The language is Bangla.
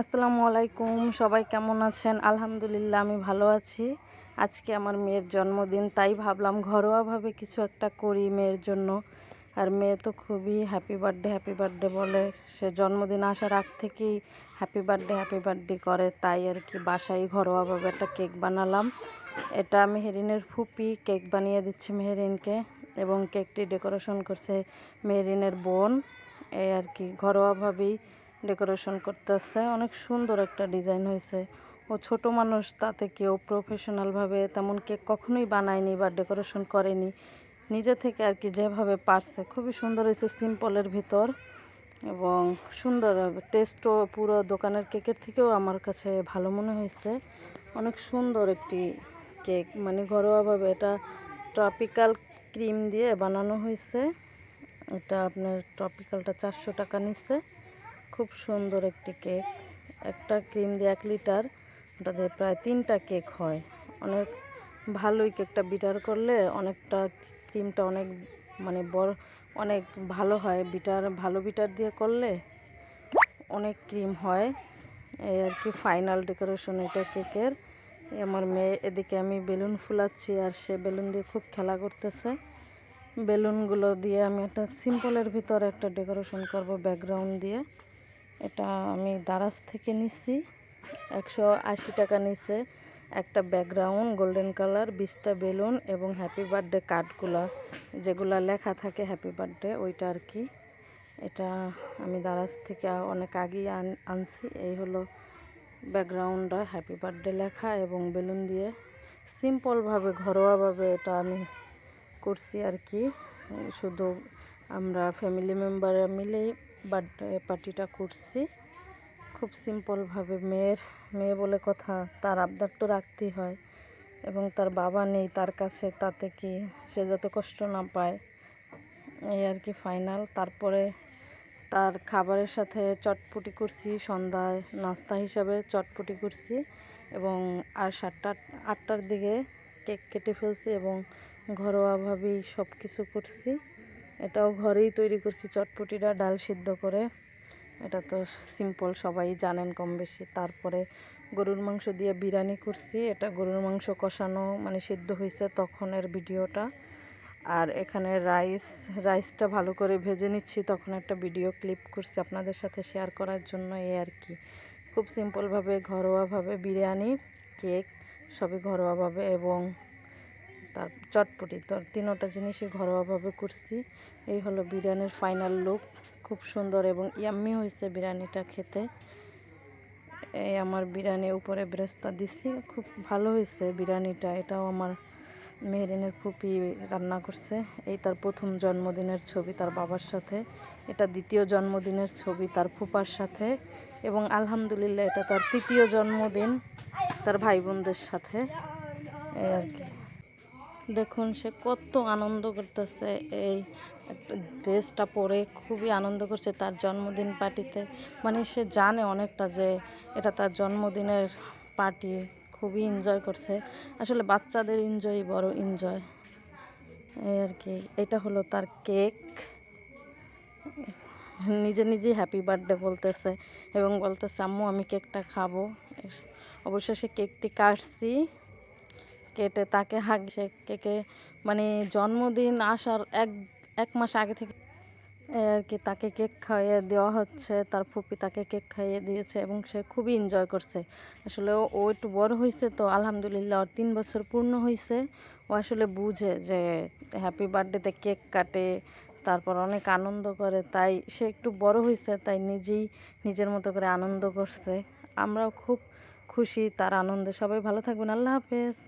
আসসালামু আলাইকুম, সবাই কেমন আছেন? আলহামদুলিল্লাহ আমি ভালো আছি। আজকে আমার মেয়ের জন্মদিন, তাই ভাবলাম ঘরোয়াভাবে কিছু একটা করি মেয়ের জন্য। আর মেয়ে তো খুবই হ্যাপি বার্থডে বলে। সে জন্মদিন আসার আগ থেকেই হ্যাপি বার্থডে করে। তাই আর কি বাসায় ঘরোয়াভাবে একটা কেক বানালাম। এটা মেহেরিনের ফুপি কেক বানিয়ে দিচ্ছে মেহেরিনকে, এবং কেকটি ডেকোরেশন করছে মেহেরিনের বোন। এই আর কি ঘরোয়াভাবেই ডেকোরেশন করতেছে। অনেক সুন্দর একটা ডিজাইন হয়েছে। ও ছোট মানুষ, তাতে কেউ প্রফেশনালভাবে তেমন কেক কখনোই বানায়নি বা ডেকোরেশন করেনি। নিজে থেকে আর কি যেভাবে পারছে খুবই সুন্দর হয়েছে, সিম্পলের ভিতর এবং সুন্দর। টেস্টও পুরো দোকানের কেকের থেকেও আমার কাছে ভালো মনে হয়েছে। অনেক সুন্দর একটি কেক, মানে ঘরোয়াভাবে। এটা ট্রপিক্যাল ক্রিম দিয়ে বানানো হয়েছে। এটা আপনার ট্রপিক্যালটা 400 টাকা নিচ্ছে। খুব সুন্দর একটি কেক। একটা ক্রিম দিয়ে 1 লিটার, ওটা দিয়ে প্রায় 3টা কেক হয়। অনেক ভালোই কেকটা বিটার করলে অনেকটা, ক্রিমটা অনেক মানে বড়, অনেক ভালো হয়। ভালো বিটার দিয়ে করলে অনেক ক্রিম হয়। এই আর কি ফাইনাল ডেকোরেশন এটা কেকের। আমার মেয়ে এদিকে, আমি বেলুন ফুলাচ্ছি আর সে বেলুন দিয়ে খুব খেলা করতেছে। বেলুনগুলো দিয়ে আমি একটা সিম্পলের ভিতরে একটা ডেকোরেশন করব ব্যাকগ্রাউন্ড দিয়ে। এটা আমি দারাজ থেকে নিছি, 180 টাকা নিছে একটা ব্যাকগ্রাউন্ড, গোল্ডেন কালার, 20টা বেলুন এবং হ্যাপি বার্থডে কার্ডগুলো যেগুলো লেখা থাকে হ্যাপি বার্থডে, ওইটা আর কি। এটা আমি দারাজ থেকে অনেক আগেই আনছি। এই হলো ব্যাকগ্রাউন্ডটা, হ্যাপি বার্থডে লেখা এবং বেলুন দিয়ে সিম্পলভাবে ঘরোয়াভাবে এটা আমি করছি আর কি। শুধু আমরা ফ্যামিলি মেম্বাররা মিলেই বার্থডে পার্টিটা করছি খুব সিম্পলভাবে। মেয়ে বলে কথা, তার আবদার তো রাখতেই হয়, এবং তার বাবা নেই তার কাছে, তাতে কি সে যাতে কষ্ট না পায়, এই আর কি ফাইনাল। তারপরে তার খাবারের সাথে চটপটি করছি, সন্ধ্যায় নাস্তা হিসাবে চটপটি করছি, এবং আর 7টা 8টার দিকে কেক কেটে ফেলছি এবং ঘরোয়াভাবেই সব কিছু করছি। এটাও ঘরেই তৈরি করছি চটপটিটা, ডাল সিদ্ধ করে। এটা তো সিম্পল, সবাই জানেন কম বেশি। তারপরে গরুর মাংস দিয়ে বিরিয়ানি করছি। এটা গরুর মাংস কষানো মানে সিদ্ধ হয়েছে তখনের ভিডিওটা। আর এখানে রাইসটা ভালো করে ভেজে নিচ্ছি, তখন একটা ভিডিও ক্লিপ করছি আপনাদের সাথে শেয়ার করার জন্য। এই আর কি খুব সিম্পলভাবে ঘরোয়াভাবে বিরিয়ানি, কেক সবই ঘরোয়াভাবে, এবং তার চটপটি, তো 3টা জিনিসই ঘরোয়াভাবে করছি। এই হলো বিরিয়ানির ফাইনাল লুক। খুব সুন্দর এবং ইয়াম্মি হয়েছে বিরিয়ানিটা খেতে। এই আমার বিরিয়ানি উপরে বেরেস্তা দিছি, খুব ভালো হয়েছে বিরিয়ানিটা। এটাও আমার মেহেরিনের ফুপি রান্না করছে। এই তার প্রথম জন্মদিনের ছবি তার বাবার সাথে, এটা দ্বিতীয় জন্মদিনের ছবি তার ফুপার সাথে, এবং আলহামদুলিল্লাহ এটা তার 3য় জন্মদিন তার ভাই বোনদের সাথে। এই আর কি দেখুন সে কত আনন্দ করতেছে। এই একটা ড্রেসটা পরে খুবই আনন্দ করছে তার জন্মদিন পার্টিতে। মানে সে জানে অনেকটা যে এটা তার জন্মদিনের পার্টি, খুবই এনজয় করছে। আসলে বাচ্চাদের এনজয়ই বড় এনজয়। এই আর কি এটা হলো তার কেক। নিজেই হ্যাপি বার্থডে বলতেছে এবং বলতেছে আম্মু আমি কেকটা খাবো। অবশ্য সে কেকটি কাটছি, কেটে তাকে সে কেকে মানে জন্মদিন আসার এক মাস আগে থেকে আর কি তাকে কেক খাইয়ে দেওয়া হচ্ছে। তার ফুপি তাকে কেক খাইয়ে দিয়েছে এবং সে খুবই এনজয় করছে। আসলে ও একটু বড় হয়েছে তো, আলহামদুলিল্লাহ ওর 3 বছর পূর্ণ হয়েছে। ও আসলে বুঝে যে হ্যাপি বার্থডেতে কেক কাটে, তারপর অনেক আনন্দ করে। তাই সে একটু বড় হয়েছে, তাই নিজের মতো করে আনন্দ করছে। আমরাও খুব খুশি তার আনন্দে। সবাই ভালো থাকবেন। আল্লাহ হাফেজ।